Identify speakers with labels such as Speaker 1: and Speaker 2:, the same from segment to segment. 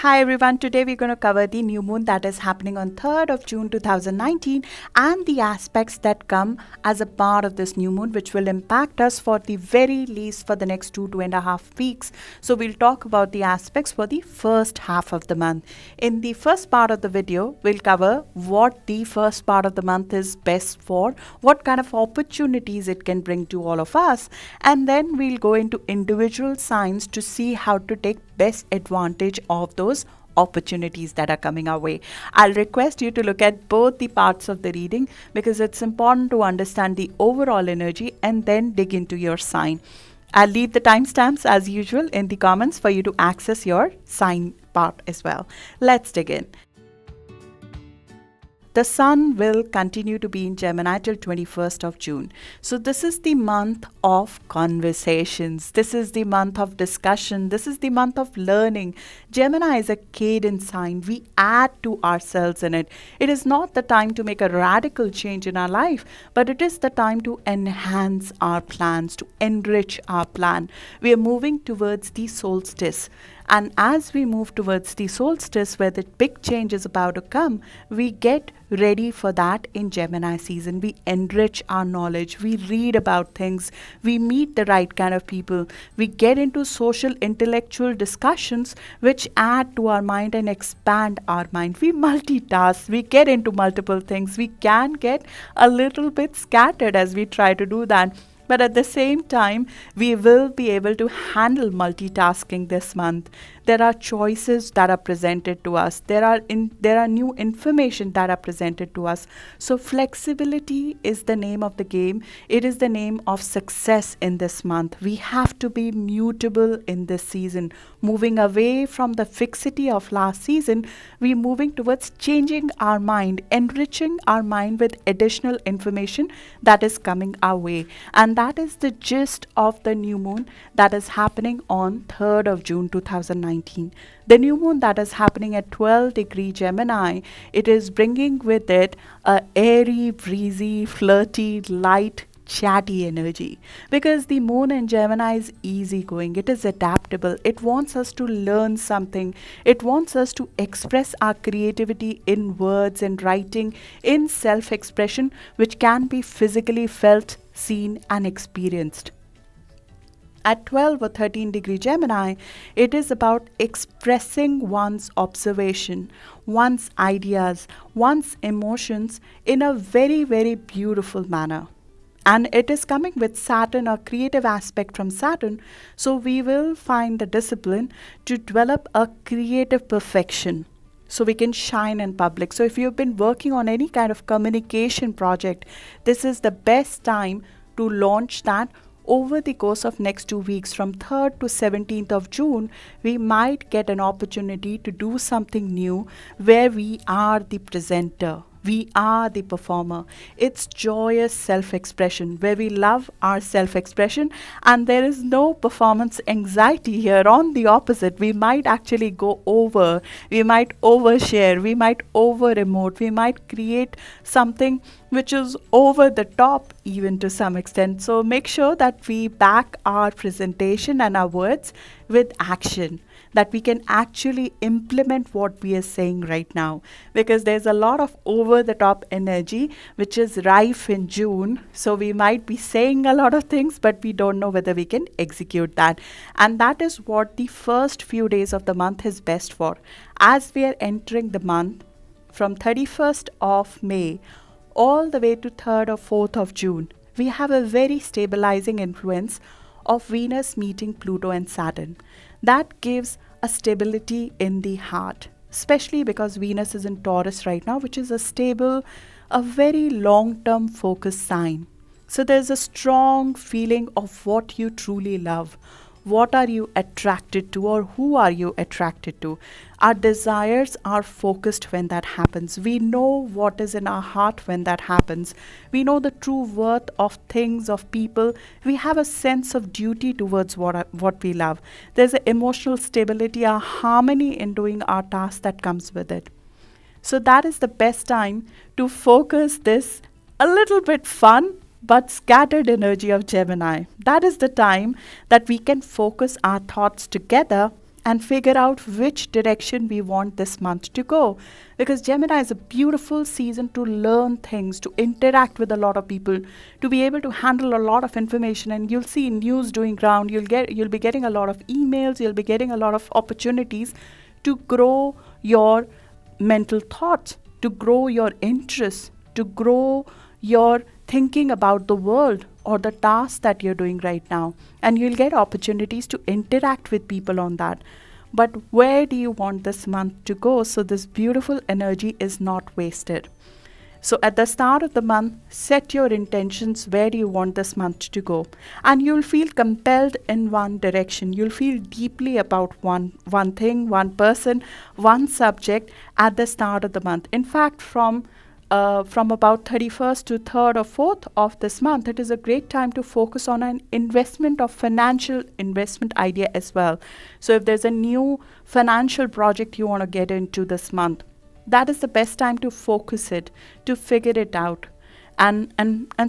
Speaker 1: Hi everyone, today we're going to cover the new moon that is happening on 3rd of June 2019 and the aspects that come as a part of this new moon which will impact us for the very least for the next 2.5 weeks. So we'll talk about the aspects for the first half of the month. In the first part of the video, we'll cover what the first part of the month is best for, what kind of opportunities it can bring to all of us, and then we'll go into individual signs to see how to take best advantage of those opportunities that are coming our way. I'll request you to look at both the parts of the reading because it's important to understand the overall energy and then dig into your sign. I'll leave the timestamps as usual in the comments for you to access your sign part as well. Let's dig in. The sun will continue to be in Gemini till 21st of June. So this is the month of conversations. This is the month of discussion. This is the month of learning. Gemini is a cadent sign. We add to ourselves in it. It is not the time to make a radical change in our life, but it is the time to enhance our plans, to enrich our plan. We are moving towards the solstice. And as we move towards the solstice where the big change is about to come, we get ready for that in Gemini season. We enrich our knowledge. We read about things. We meet the right kind of people. We get into social intellectual discussions which add to our mind and expand our mind. We multitask. We get into multiple things. We can get a little bit scattered as we try to do that. But at the same time, we will be able to handle multitasking this month. There are choices that are presented to us. There are new information that are presented to us. So flexibility is the name of the game. It is the name of success in this month. We have to be mutable in this season. Moving away from the fixity of last season, we're moving towards changing our mind, enriching our mind with additional information that is coming our way. And that is the gist of the new moon that is happening on 3rd of June 2019. The new moon that is happening at 12 degree Gemini, it is bringing with it a airy, breezy, flirty, light, chatty energy because the moon in Gemini is easygoing. It is adaptable. It wants us to learn something. It wants us to express our creativity in words and writing, in self-expression, which can be physically felt, seen, and experienced. At 12 or 13 degree Gemini, it is about expressing one's observation, one's ideas, one's emotions in a very, very beautiful manner. And it is coming with Saturn, a creative aspect from Saturn. So we will find the discipline to develop a creative perfection so we can shine in public. So if you've been working on any kind of communication project, this is the best time to launch that. Over the course of next 2 weeks, from 3rd to 17th of June, we might get an opportunity to do something new where we are the presenter. We are the performer. It's joyous self-expression where we love our self-expression and there is no performance anxiety here. On the opposite, we might actually go over, we might overshare, we might over-emote, we might create something which is over the top even to some extent. So make sure that we back our presentation and our words with action, that we can actually implement what we are saying right now, because there's a lot of over the top energy which is rife in June. So we might be saying a lot of things, but we don't know whether we can execute that. And that is what the first few days of the month is best for. As we are entering the month from 31st of May all the way to 3rd or 4th of June, we have a very stabilizing influence of Venus meeting Pluto and Saturn. That gives a stability in the heart, especially because Venus is in Taurus right now, which is a stable, a very long-term focused sign. So there's a strong feeling of what you truly love. What are you attracted to, or who are you attracted to? Our desires are focused when that happens. We know what is in our heart when that happens. We know the true worth of things, of people. We have a sense of duty towards what we love. There's an emotional stability, a harmony in doing our task that comes with it. So that is the best time to focus this a little bit fun but scattered energy of Gemini. That is the time that we can focus our thoughts together and figure out which direction we want this month to go. Because Gemini is a beautiful season to learn things, to interact with a lot of people, to be able to handle a lot of information. And you'll see news doing round. You'll be getting a lot of emails. You'll be getting a lot of opportunities to grow your mental thoughts, to grow your interests, to grow your thinking about the world or the task that you're doing right now. And you'll get opportunities to interact with people on that. But where do you want this month to go so this beautiful energy is not wasted? So at the start of the month, set your intentions. Where do you want this month to go? And you'll feel compelled in one direction. You'll feel deeply about one thing, one person, one subject at the start of the month. In fact, from about 31st to 3rd or 4th of this month, it is a great time to focus on an investment or financial investment idea as well. So if there's a new financial project you want to get into this month, that is the best time to focus it, to figure it out, and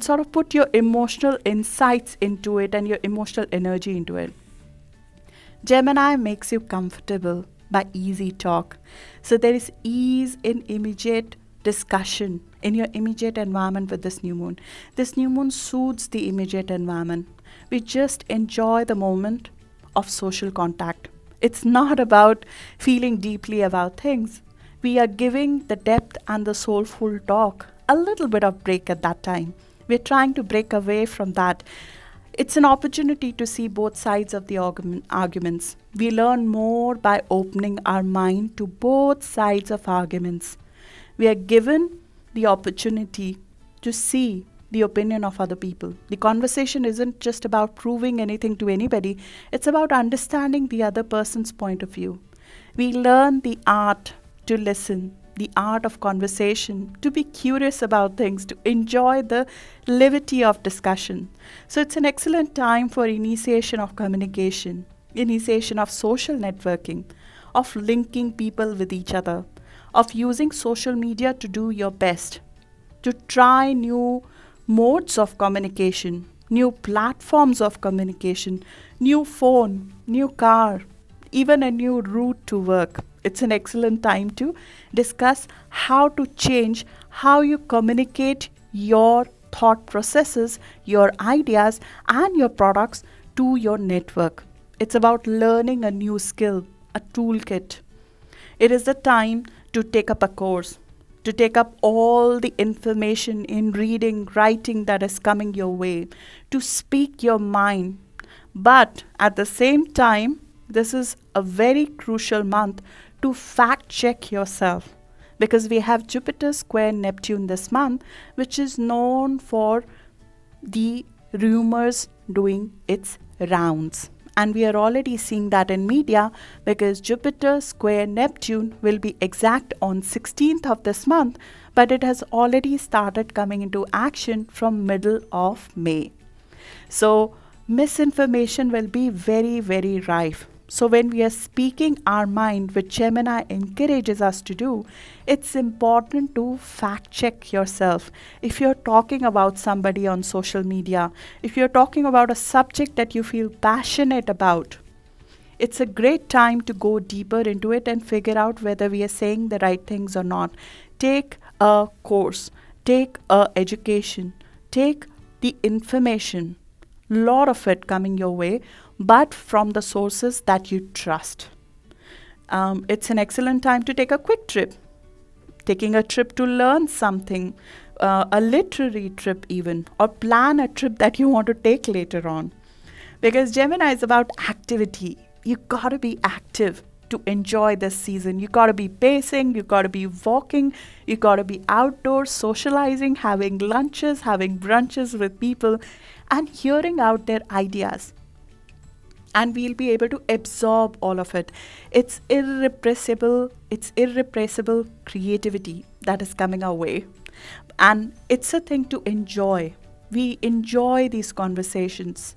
Speaker 1: sort of put your emotional insights into it and your emotional energy into it. Gemini makes you comfortable by easy talk. So there is ease in immediate discussion in your immediate environment with this new moon. This new moon soothes the immediate environment. We just enjoy the moment of social contact. It's not about feeling deeply about things. We are giving the depth and the soulful talk a little bit of break at that time. We're trying to break away from that. It's an opportunity to see both sides of the arguments. We learn more by opening our mind to both sides of arguments. We are given the opportunity to see the opinion of other people. The conversation isn't just about proving anything to anybody. It's about understanding the other person's point of view. We learn the art to listen, the art of conversation, to be curious about things, to enjoy the levity of discussion. So it's an excellent time for initiation of communication, initiation of social networking, of linking people with each other, of using social media to do your best, to try new modes of communication, new platforms of communication, new phone, new car, even a new route to work. It's an excellent time to discuss how to change how you communicate your thought processes, your ideas, and your products to your network. It's about learning a new skill, a toolkit. It is the time to take up a course, to take up all the information in reading, writing that is coming your way, to speak your mind. But at the same time, this is a very crucial month to fact check yourself, because we have Jupiter square Neptune this month, which is known for the rumors doing its rounds. And we are already seeing that in media, because Jupiter square Neptune will be exact on 16th of this month, but it has already started coming into action from middle of May. So misinformation will be very, very rife. So when we are speaking our mind, which Gemini encourages us to do, it's important to fact check yourself. If you're talking about somebody on social media, if you're talking about a subject that you feel passionate about, it's a great time to go deeper into it and figure out whether we are saying the right things or not. Take a course, take a education, take the information, lot of it coming your way, but from the sources that you trust. It's an excellent time to take a quick trip. Taking a trip to learn something, a literary trip even, or plan a trip that you want to take later on. Because Gemini is about activity. You gotta be active to enjoy this season. You gotta be pacing, you gotta be walking, you gotta be outdoors, socializing, having lunches, having brunches with people, and hearing out their ideas. And we'll be able to absorb all of it. It's irrepressible creativity that is coming our way. And it's a thing to enjoy. We enjoy these conversations.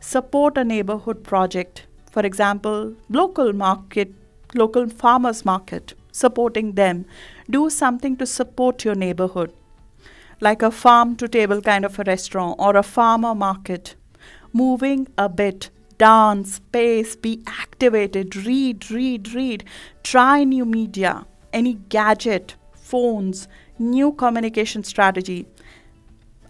Speaker 1: Support a neighborhood project. For example, local farmers market, supporting them. Do something to support your neighborhood, like a farm to table kind of a restaurant or a farmer market. Moving a bit, dance, pace, be activated, read. Try new media, any gadget, phones, new communication strategy.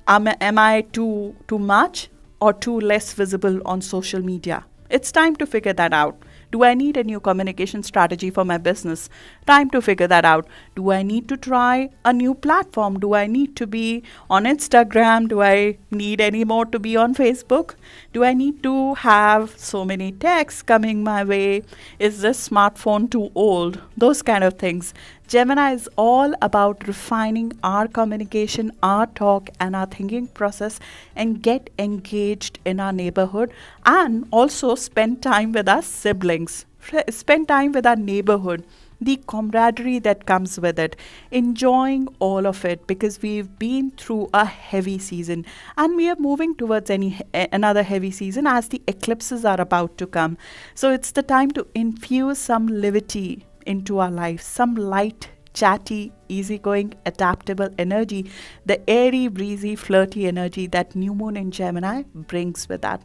Speaker 1: Am I too much or too less visible on social media? It's time to figure that out. Do I need a new communication strategy for my business? Time to figure that out. Do I need to try a new platform? Do I need to be on Instagram? Do I need any more to be on Facebook? Do I need to have so many texts coming my way? Is this smartphone too old? Those kind of things. Gemini is all about refining our communication, our talk, and our thinking process and get engaged in our neighborhood and also spend time with our siblings, spend time with our neighborhood, the camaraderie that comes with it, enjoying all of it because we've been through a heavy season and we are moving towards another heavy season as the eclipses are about to come. So it's the time to infuse some levity into our life, some light, chatty, easygoing, adaptable energy, the airy, breezy, flirty energy that new moon in Gemini brings with that.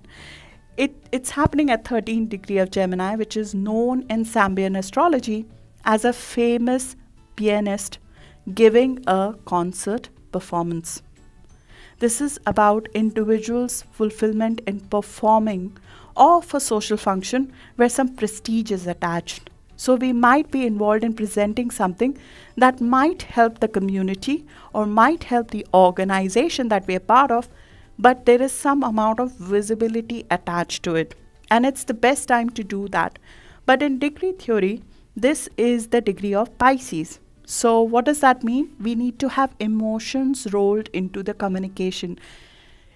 Speaker 1: It's happening at 13th degree of Gemini, which is known in Sambian astrology as a famous pianist giving a concert performance. This is about individuals' fulfillment in performing of a social function where some prestige is attached. So we might be involved in presenting something that might help the community or might help the organization that we are part of, but there is some amount of visibility attached to it. And it's the best time to do that. But in degree theory, this is the degree of Pisces. So what does that mean? We need to have emotions rolled into the communication.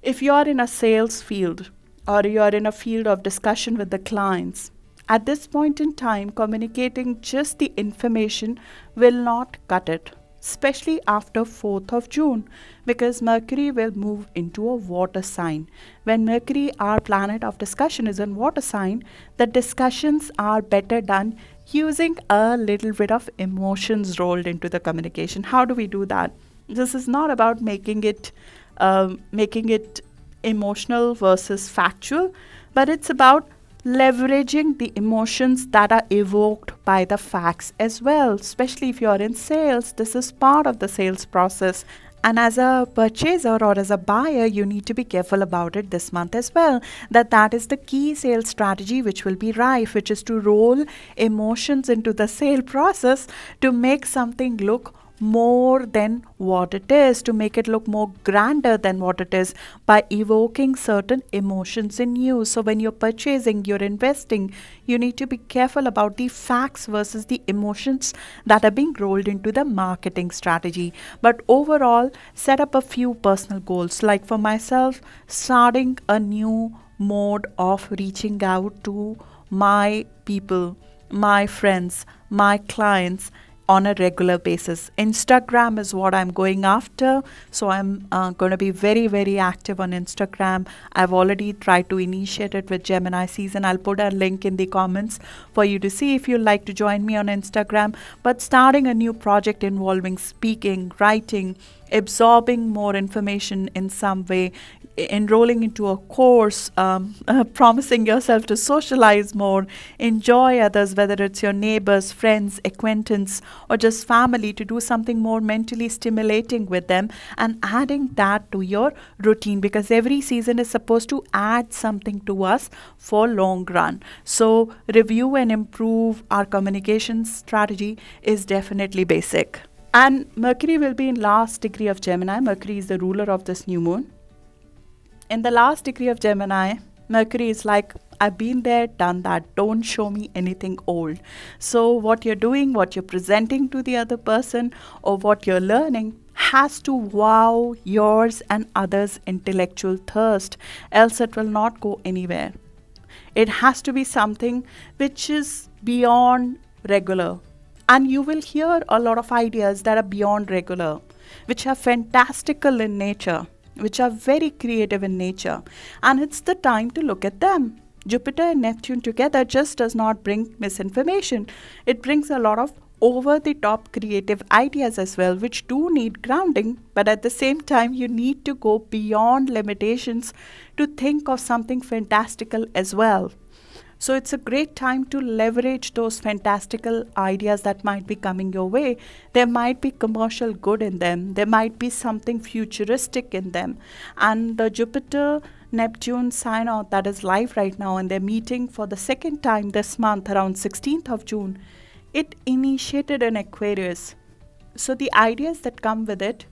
Speaker 1: If you are in a sales field or you are in a field of discussion with the clients, at this point in time, communicating just the information will not cut it, especially after 4th of June, because Mercury will move into a water sign. When Mercury, our planet of discussion, is in water sign, the discussions are better done using a little bit of emotions rolled into the communication. How do we do that? This is not about making it emotional versus factual, but it's about leveraging the emotions that are evoked by the facts as well. Especially if you're in sales, this is part of the sales process. And as a purchaser or as a buyer, you need to be careful about it this month as well. That is the key sales strategy which will be rife, which is to roll emotions into the sale process to make something look more than what it is, to make it look more grander than what it is by evoking certain emotions in you. So when you're purchasing, you're investing, you need to be careful about the facts versus the emotions that are being rolled into the marketing strategy. But overall, set up a few personal goals. Like for myself, starting a new mode of reaching out to my people, my friends, my clients on a regular basis. Instagram is what I'm going after. So I'm going to be very, very active on Instagram. I've already tried to initiate it with Gemini season. I'll put a link in the comments for you to see if you'd like to join me on Instagram. But starting a new project involving speaking, writing, absorbing more information in some way, enrolling into a course, promising yourself to socialize more, enjoy others, whether it's your neighbors, friends, acquaintance, or just family, to do something more mentally stimulating with them and adding that to your routine, because every season is supposed to add something to us for long run. So review and improve our communication strategy is definitely basic. And Mercury will be in last degree of Gemini. Mercury is the ruler of this new moon. In the last degree of Gemini, Mercury is like, I've been there, done that. Don't show me anything old. So what you're doing, what you're presenting to the other person, or what you're learning has to wow yours and others' intellectual thirst, else it will not go anywhere. It has to be something which is beyond regular. And you will hear a lot of ideas that are beyond regular, which are fantastical in nature, which are very creative in nature. And it's the time to look at them. Jupiter and Neptune together just does not bring misinformation. It brings a lot of over the top creative ideas as well, which do need grounding, but at the same time, you need to go beyond limitations to think of something fantastical as well. So it's a great time to leverage those fantastical ideas that might be coming your way. There might be commercial good in them, there might be something futuristic in them. And the Jupiter Neptune sign out that is live right now, and they're meeting for the second time this month around 16th of June. It initiated in Aquarius. So the ideas that come with it,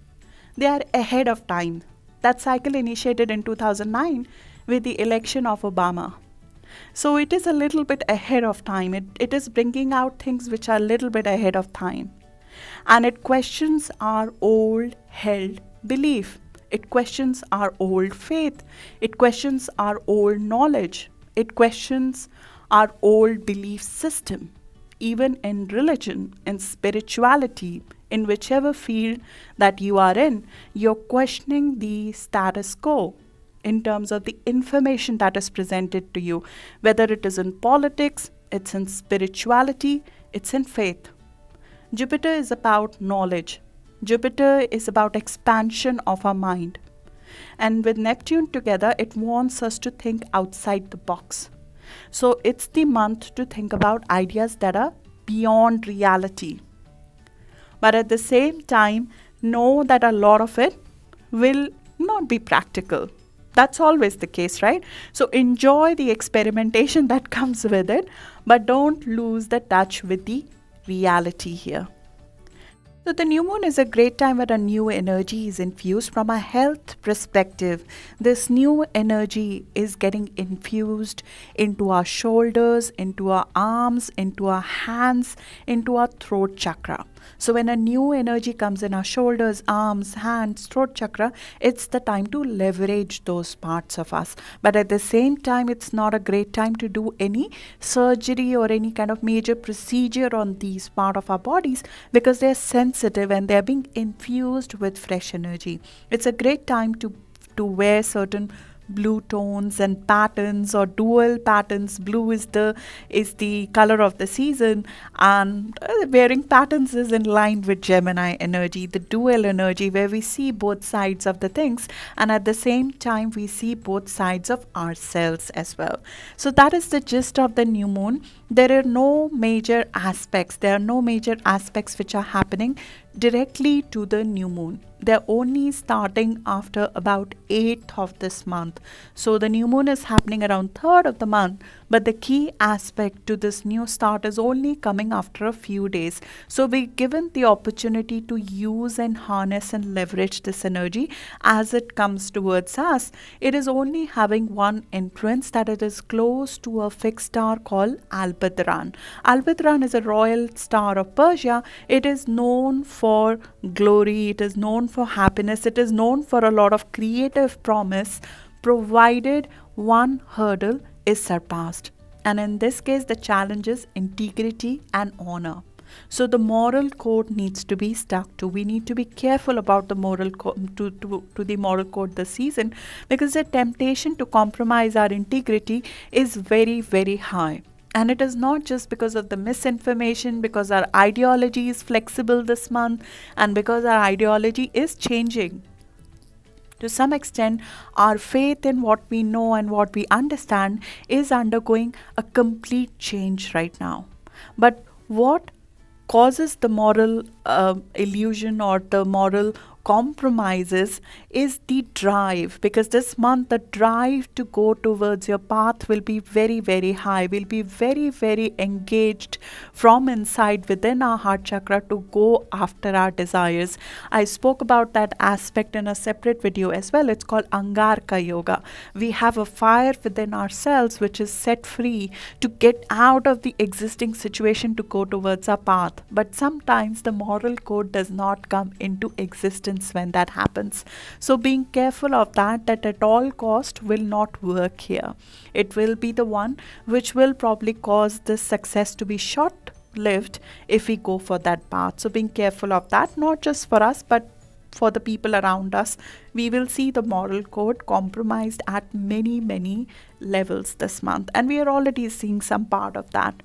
Speaker 1: they are ahead of time. That cycle initiated in 2009 with the election of Obama. So it is a little bit ahead of time. It is bringing out things which are a little bit ahead of time. And it questions our old held belief. It questions our old faith. It questions our old knowledge. It questions our old belief system. Even in religion, in spirituality, in whichever field that you are in, you're questioning the status quo in terms of the information that is presented to you, whether it is in politics, it's in spirituality, it's in faith. Jupiter is about knowledge. Jupiter is about expansion of our mind. And with Neptune together, it wants us to think outside the box. So it's the month to think about ideas that are beyond reality. But at the same time, know that a lot of it will not be practical. That's always the case, right? So enjoy the experimentation that comes with it, but don't lose the touch with the reality here. So the new moon is a great time where a new energy is infused from a health perspective. This new energy is getting infused into our shoulders, into our arms, into our hands, into our throat chakra. So when a new energy comes in our shoulders, arms, hands, throat chakra, it's the time to leverage those parts of us. But at the same time, it's not a great time to do any surgery or any kind of major procedure on these part of our bodies because they're sensitive and they're being infused with fresh energy. It's a great time to wear certain blue tones and patterns or dual patterns. Blue is the color of the season, and wearing patterns is in line with Gemini energy, the dual energy where we see both sides of the things and at the same time we see both sides of ourselves as well. So that is the gist of the new moon. There are no major aspects which are happening directly to the new moon. They're only starting after about 8th of this month. So the new moon is happening around 3rd of the month, but the key aspect to this new start is only coming after a few days. So we're given the opportunity to use and harness and leverage this energy as it comes towards us. It is only having one influence, that it is close to a fixed star called Aldebaran. Aldebaran is a royal star of Persia. It is known for glory, it is known for happiness, it is known for a lot of creative promise, provided one hurdle is surpassed. And in this case, the challenge is integrity and honor. So the moral code needs to be stuck to. We need to be careful about the moral to the moral code this season, because the temptation to compromise our integrity is very, very high. And it is not just because of the misinformation, because our ideology is flexible this month and because our ideology is changing. To some extent, our faith in what we know and what we understand is undergoing a complete change right now. But what causes the moral illusion or the moral compromises is the drive, because this month the drive to go towards your path will be very, very high. We'll be very, very engaged from inside within our heart chakra to go after our desires. I spoke about that aspect in a separate video as well. It's called Angarka Yoga. We have a fire within ourselves which is set free to get out of the existing situation to go towards our path. But sometimes the moral code does not come into existence when that happens. So being careful of that at all cost will not work here. It will be the one which will probably cause this success to be short lived if we go for that path. So being careful of that, not just for us but for the people around us. We will see the moral code compromised at many, many levels this month, and we are already seeing some part of that.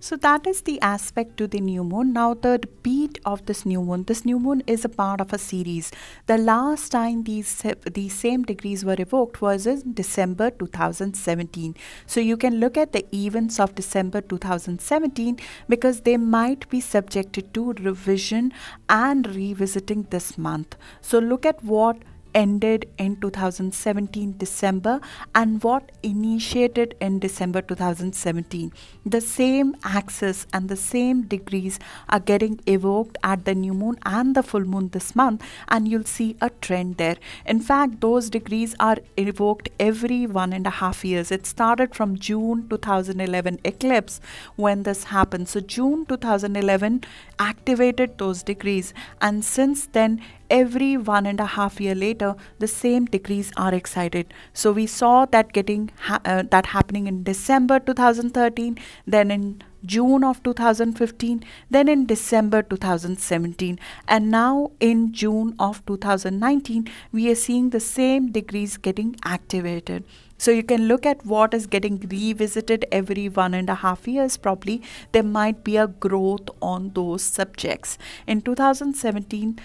Speaker 1: So that is the aspect to the new moon. Now the beat of this new moon is a part of a series. The last time these same degrees were evoked was in December 2017. So you can look at the events of December 2017 because they might be subjected to revision and revisiting this month. So look at what ended in 2017 December and what initiated in December 2017. The same axis and the same degrees are getting evoked at the new moon and the full moon this month, and you'll see a trend there. In fact, those degrees are evoked every 1.5 years. It started from June 2011 eclipse when this happened. So June 2011 activated those degrees, and since then every 1.5 year later the same degrees are excited. So we saw that that happening in December 2013, then in June of 2015, then in December 2017, and now in June of 2019 we are seeing the same degrees getting activated. So you can look at what is getting revisited every 1.5 years. Probably there might be a growth on those subjects. In 2017,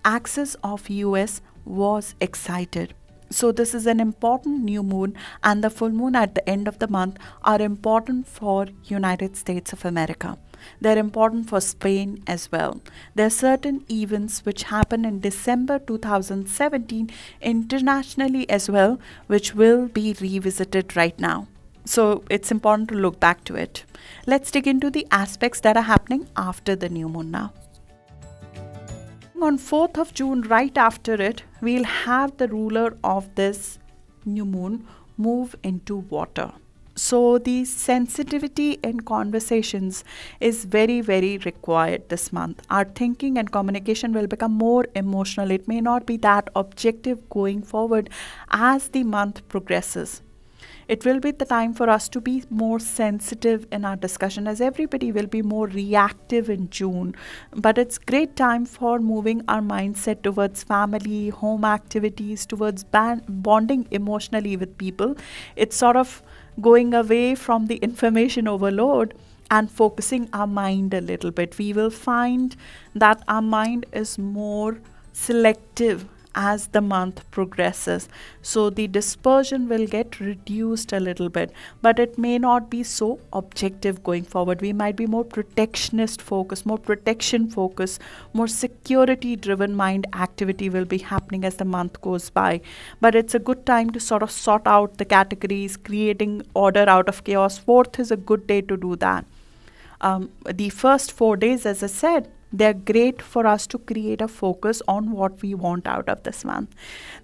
Speaker 1: axis of US was excited. So this is an important new moon, and the full moon at the end of the month are important for United States of America. They're important for Spain as well. There are certain events which happen in December 2017 internationally as well, which will be revisited right now. So it's important to look back to it. Let's dig into the aspects that are happening after the new moon now. On 4th of June, right after it, we'll have the ruler of this new moon move into water. So the sensitivity in conversations is very, very required this month. Our thinking and communication will become more emotional. It may not be that objective going forward as the month progresses. It will be the time for us to be more sensitive in our discussion, as everybody will be more reactive in June. But it's great time for moving our mindset towards family, home activities, towards bonding emotionally with people. It's sort of going away from the information overload and focusing our mind a little bit. We will find that our mind is more selective as the month progresses. So the dispersion will get reduced a little bit, but it may not be so objective going forward. We might be more protectionist focus, more protection focus, more security driven mind activity will be happening as the month goes by. But it's a good time to sort of sort out the categories, creating order out of chaos. 4th is a good day to do that. The first 4 days, as I said, they're great for us to create a focus on what we want out of this month.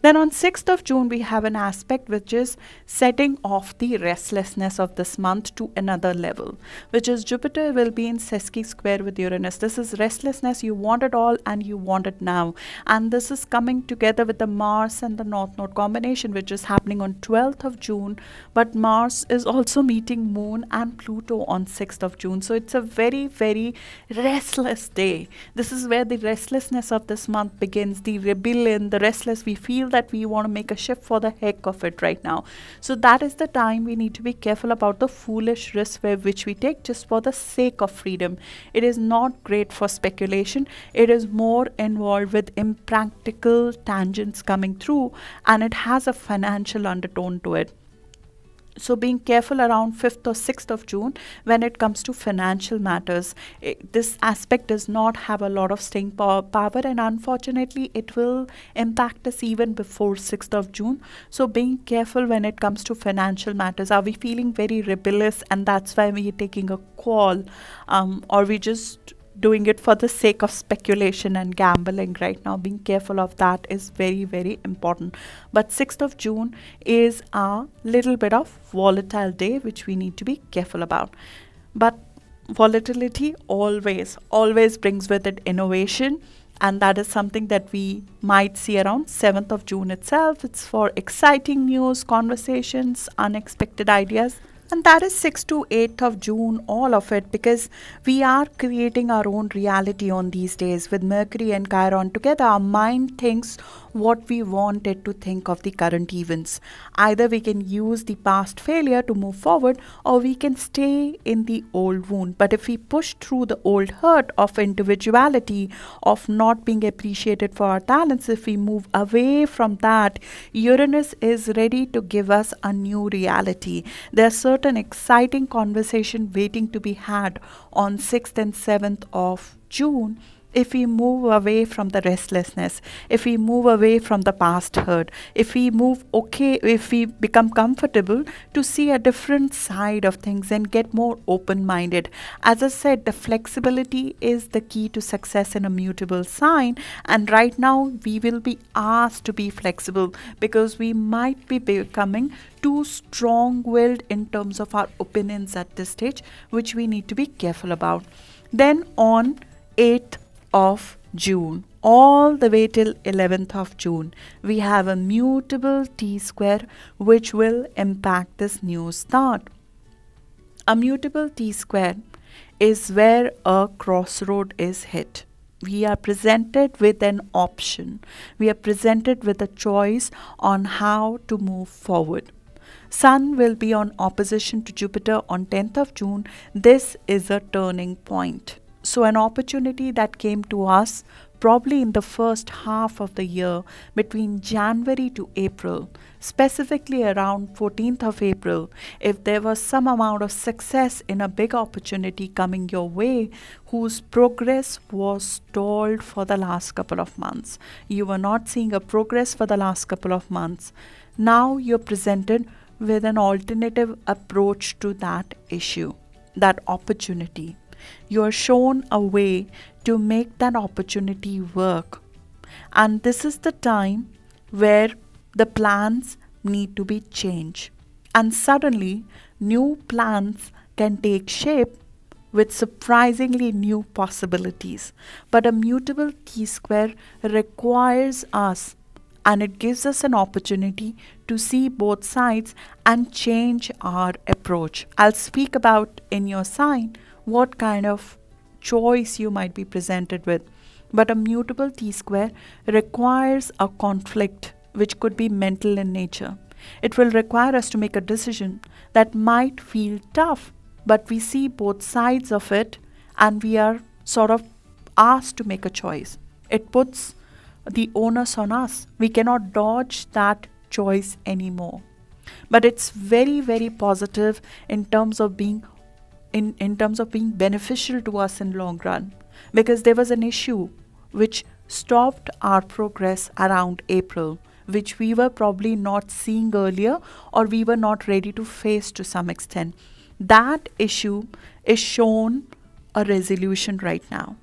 Speaker 1: Then on 6th of June, we have an aspect which is setting off the restlessness of this month to another level, which is Jupiter will be in sesqui square with Uranus. This is restlessness. You want it all and you want it now. And this is coming together with the Mars and the North Node combination, which is happening on 12th of June. But Mars is also meeting Moon and Pluto on 6th of June. So it's a very, very restless day. This is where the restlessness of this month begins, the rebellion, the restless. We feel that we want to make a shift for the heck of it right now. So that is the time we need to be careful about the foolish risks which we take just for the sake of freedom. It is not great for speculation. It is more involved with impractical tangents coming through, and it has a financial undertone to it. So being careful around 5th or 6th of June when it comes to financial matters. This aspect does not have a lot of staying power, and unfortunately it will impact us even before 6th of June. So being careful when it comes to financial matters. Are we feeling very rebellious and that's why we are taking a call, or we just doing it for the sake of speculation and gambling right now? Being careful of that is very, very important. But 6th of June is a little bit of volatile day which we need to be careful about. But volatility always brings with it innovation, and that is something that we might see around 7th of June itself. It's for exciting news, conversations, unexpected ideas. And that is 6th to 8th of June, all of it, because we are creating our own reality on these days with Mercury and Chiron together. Our mind thinks what we want it to think of the current events. Either we can use the past failure to move forward, or we can stay in the old wound. But if we push through the old hurt of individuality, of not being appreciated for our talents, if we move away from that, Uranus is ready to give us a new reality. There's certain exciting conversation waiting to be had on 6th and 7th of June. If we move away from the restlessness, if we move away from the past hurt, if we become comfortable to see a different side of things and get more open minded. As I said, the flexibility is the key to success in a mutable sign, and right now we will be asked to be flexible because we might be becoming too strong willed in terms of our opinions at this stage, which we need to be careful about. Then on 8th of June, all the way till 11th of June, we have a mutable T square which will impact this new start. A mutable T square is where a crossroad is hit. We are presented with an option. We are presented with a choice on how to move forward. Sun will be on opposition to Jupiter on 10th of June. This is a turning point. So an opportunity that came to us probably in the first half of the year between January to April, specifically around 14th of April, if there was some amount of success in a big opportunity coming your way whose progress was stalled for the last couple of months. You were not seeing a progress for the last couple of months. Now you're presented with an alternative approach to that issue, that opportunity. You are shown a way to make that opportunity work. And this is the time where the plans need to be changed. And suddenly, new plans can take shape with surprisingly new possibilities. But a mutable T square requires us, and it gives us an opportunity to see both sides and change our approach. I'll speak about in your sign what kind of choice you might be presented with. But a mutable T square requires a conflict which could be mental in nature. It will require us to make a decision that might feel tough, but we see both sides of it and we are sort of asked to make a choice. It puts the onus on us. We cannot dodge that choice anymore. But it's very, very positive in terms of being beneficial to us in long run, because there was an issue which stopped our progress around April, which we were probably not seeing earlier or we were not ready to face to some extent. That issue is shown a resolution right now.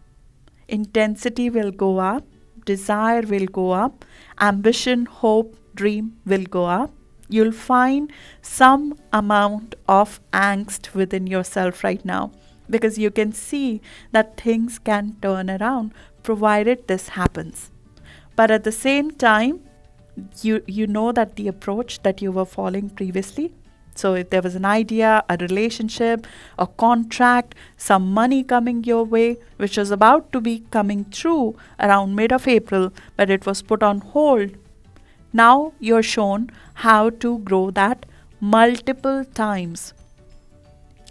Speaker 1: Intensity will go up, desire will go up, ambition, hope, dream will go up. You'll find some amount of angst within yourself right now because you can see that things can turn around provided this happens. But at the same time, you know that the approach that you were following previously, so if there was an idea, a relationship, a contract, some money coming your way, which was about to be coming through around mid of April, but it was put on hold. Now you're shown how to grow that multiple times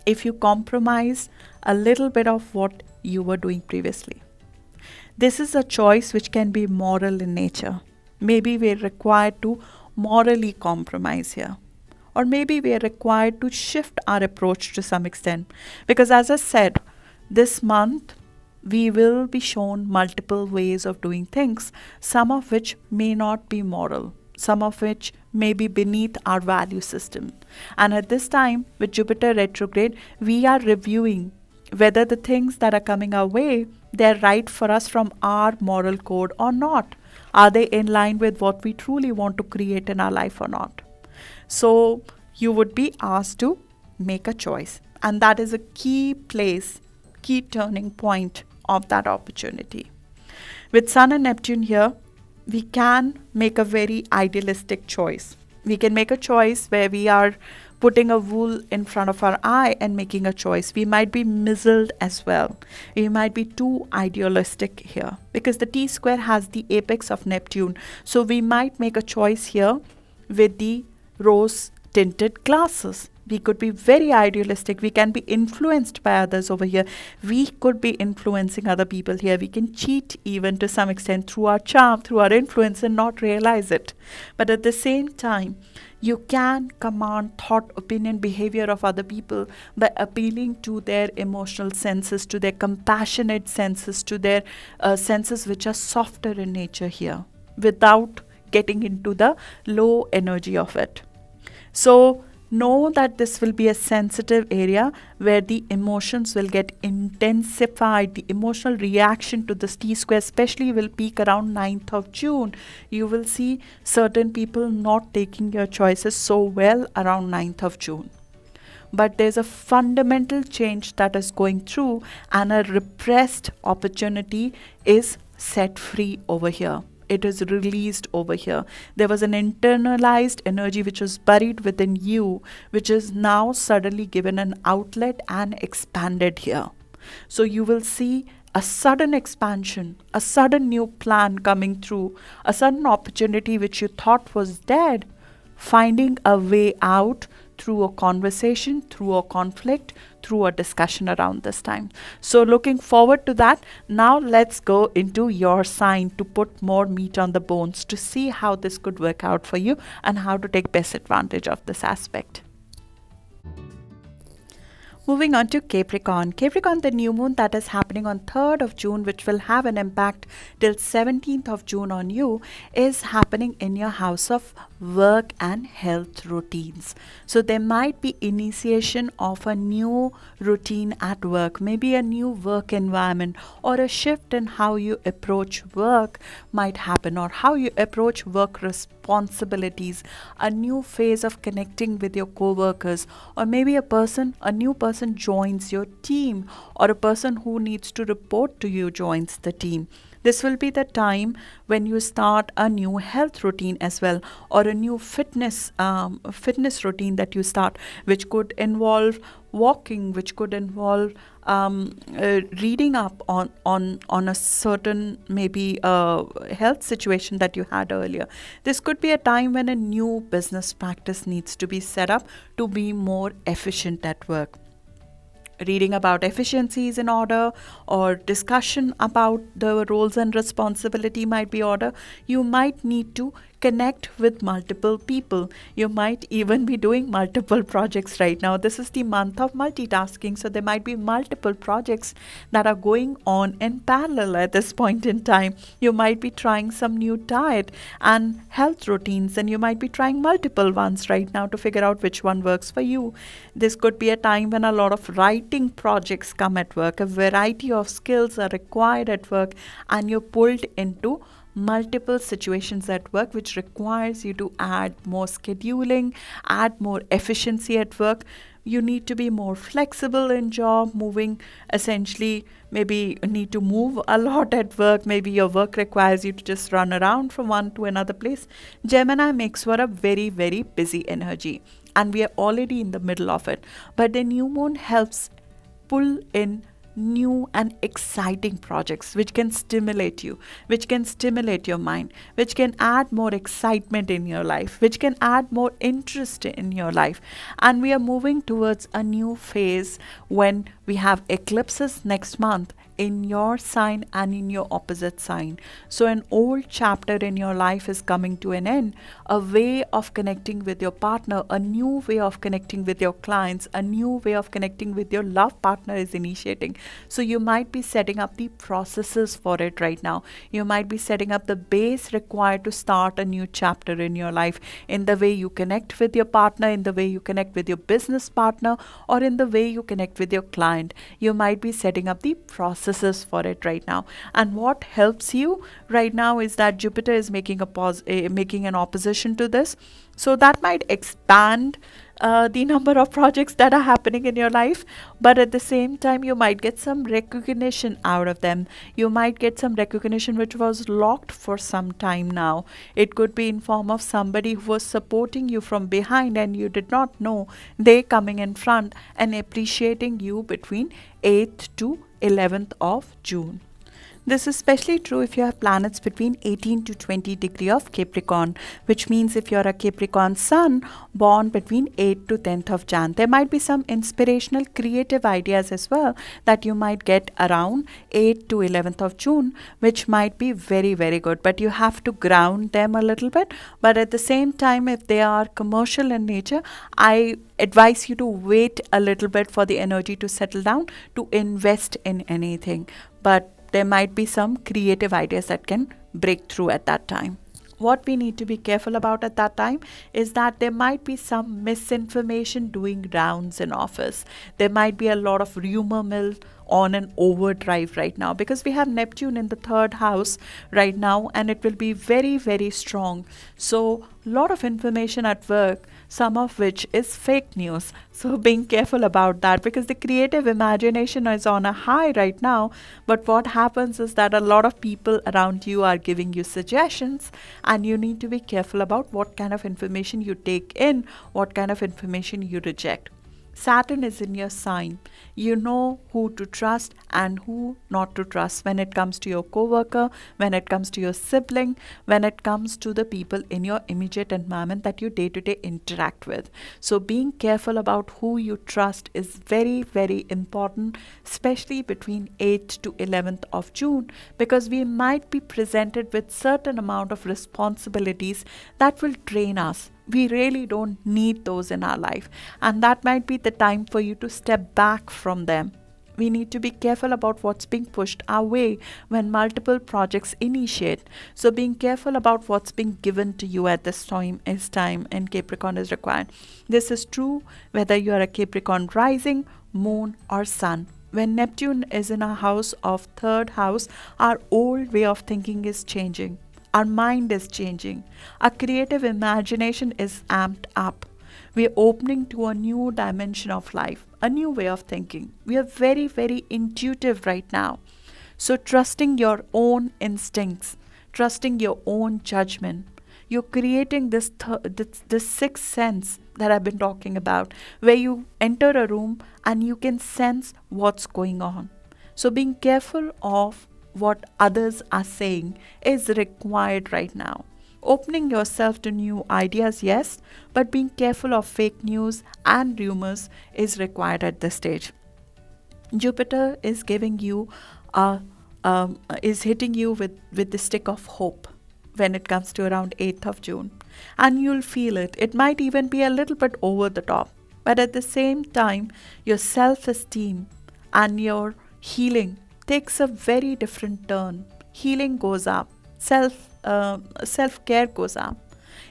Speaker 1: if you compromise a little bit of what you were doing previously. This is a choice which can be moral in nature. Maybe we're required to morally compromise here. Or maybe we are required to shift our approach to some extent. Because as I said, this month we will be shown multiple ways of doing things, some of which may not be moral, some of which may be beneath our value system. And at this time, with Jupiter retrograde, we are reviewing whether the things that are coming our way, they're right for us from our moral code or not. Are they in line with what we truly want to create in our life or not? So you would be asked to make a choice. And that is a key place, key turning point of that opportunity. With Sun and Neptune here, we can make a very idealistic choice. We can make a choice where we are putting a wool in front of our eye and making a choice. We might be mizzled as well. We might be too idealistic here because the T square has the apex of Neptune. So we might make a choice here with the rose tinted glasses. We could be very idealistic. We can be influenced by others over here. We could be influencing other people here. We can cheat even to some extent through our charm, through our influence, and not realize it. But at the same time, you can command thought, opinion, behavior of other people by appealing to their emotional senses, to their compassionate senses, to their senses which are softer in nature here, without getting into the low energy of it. So know that this will be a sensitive area where the emotions will get intensified. The emotional reaction to this T square especially will peak around 9th of June. You will see certain people not taking your choices so well around 9th of June. But there's a fundamental change that is going through, and a repressed opportunity is set free over here. It is released over here. There was an internalized energy which was buried within you, which is now suddenly given an outlet and expanded here. So you will see a sudden expansion, a sudden new plan coming through, a sudden opportunity which you thought was dead, finding a way out through a conversation, through a conflict, through a discussion around this time. So looking forward to that. Now let's go into your sign to put more meat on the bones to see how this could work out for you and how to take best advantage of this aspect. Moving on to Capricorn. Capricorn, the new moon that is happening on 3rd of June, which will have an impact till 17th of June on you, is happening in your house of work and health routines. So there might be initiation of a new routine at work, maybe a new work environment, or a shift in how you approach work might happen, or how you approach work responsibilities, a new phase of connecting with your co-workers, or maybe a new person joins your team, or a person who needs to report to you joins the team. This will be the time when you start a new health routine as well, or a new fitness routine that you start, which could involve walking, which could involve reading up on a certain maybe health situation that you had earlier. This could be a time when a new business practice needs to be set up to be more efficient at work. Reading about efficiencies in order, or discussion about the roles and responsibility might be order. You might need to connect with multiple people. You might even be doing multiple projects right now. This is the month of multitasking, so there might be multiple projects that are going on in parallel at this point in time. You might be trying some new diet and health routines, and you might be trying multiple ones right now to figure out which one works for you. This could be a time when a lot of writing projects come at work. A variety of skills are required at work, and you're pulled into multiple situations at work, which requires you to add more scheduling, add more efficiency at work. You need to be more flexible in job, moving essentially, maybe need to move a lot at work. Maybe your work requires you to just run around from one to another place. Gemini makes for a very, very busy energy, and we are already in the middle of it. But the new moon helps pull in new and exciting projects which can stimulate you, which can stimulate your mind, which can add more excitement in your life, which can add more interest in your life. And we are moving towards a new phase when we have eclipses next month in your sign and in your opposite sign. So an old chapter in your life is coming to an end. A way of connecting with your partner, a new way of connecting with your clients, a new way of connecting with your love partner is initiating. So you might be setting up the processes for it right now. You might be setting up the base required to start a new chapter in your life, in the way you connect with your partner, in the way you connect with your business partner, or in the way you connect with your client. You might be setting up the processes for it right now. And what helps you right now is that Jupiter is making an opposition to this. So that might expand the number of projects that are happening in your life, but at the same time you might get some recognition out of them. You might get some recognition which was locked for some time now. It could be in form of somebody who was supporting you from behind and you did not know, they coming in front and appreciating you between 8th to 11th of June. This is especially true if you have planets between 18 to 20 degree of Capricorn, which means if you're a Capricorn sun born between 8th to 10th of Jan, there might be some inspirational creative ideas as well that you might get around 8th to 11th of June, which might be very, very good. But you have to ground them a little bit. But at the same time, if they are commercial in nature, I advise you to wait a little bit for the energy to settle down to invest in anything. But there might be some creative ideas that can break through at that time. What we need to be careful about at that time is that there might be some misinformation doing rounds in office. There might be a lot of rumor mill on an overdrive right now because we have Neptune in the 3rd house right now and it will be very, very strong. So a lot of information at work, some of which is fake news. So being careful about that because the creative imagination is on a high right now. But what happens is that a lot of people around you are giving you suggestions and you need to be careful about what kind of information you take in, what kind of information you reject. Saturn is in your sign. You know who to trust and who not to trust when it comes to your coworker, when it comes to your sibling, when it comes to the people in your immediate environment that you day-to-day interact with. So being careful about who you trust is very, very important, especially between 8th to 11th of June, because we might be presented with certain amount of responsibilities that will drain us. We really don't need those in our life, and that might be the time for you to step back from them. We need to be careful about what's being pushed our way when multiple projects initiate. So being careful about what's being given to you at this time in Capricorn is required. This is true whether you are a Capricorn rising, moon or sun. When Neptune is in our house of 3rd house, our old way of thinking is changing. Our mind is changing. Our creative imagination is amped up. We are opening to a new dimension of life, a new way of thinking. We are very, very intuitive right now. So trusting your own instincts, trusting your own judgment. You're creating this sixth sense that I've been talking about, where you enter a room and you can sense what's going on. So being careful of what others are saying is required right now. Opening yourself to new ideas, yes, but being careful of fake news and rumors is required at this stage. Jupiter is giving you is hitting you with the stick of hope when it comes to around 8th of June. And you'll feel it. It might even be a little bit over the top. But at the same time, your self-esteem and your healing takes a very different turn. Healing goes up, self-care goes up,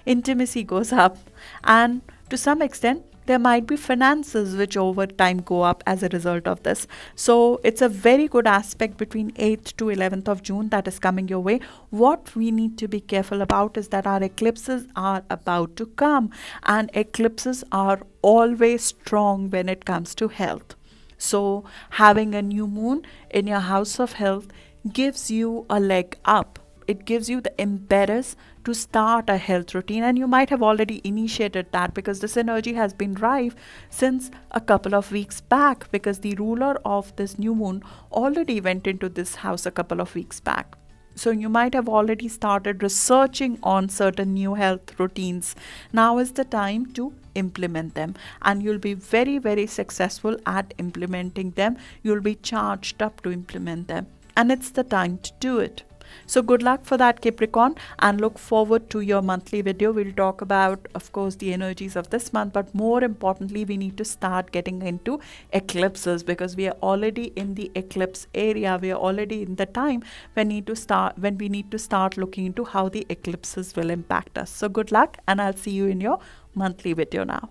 Speaker 1: intimacy goes up, and to some extent there might be finances which over time go up as a result of this. So it's a very good aspect between 8th to 11th of June that is coming your way. What we need to be careful about is that our eclipses are about to come, and eclipses are always strong when it comes to health. So having a new moon in your house of health gives you a leg up. It gives you the impetus to start a health routine, and you might have already initiated that because this energy has been rife since a couple of weeks back, because the ruler of this new moon already went into this house a couple of weeks back. So you might have already started researching on certain new health routines. Now is the time to implement them, and you'll be very, very successful at implementing them. You'll be charged up to implement them, and it's the time to do it. So good luck for that, Capricorn, and look forward to your monthly video. We'll talk about, of course, the energies of this month, but more importantly, we need to start getting into eclipses because we are already in the eclipse area. We are already in the time when we need to start looking into how the eclipses will impact us. So good luck, and I'll see you in your monthly video now.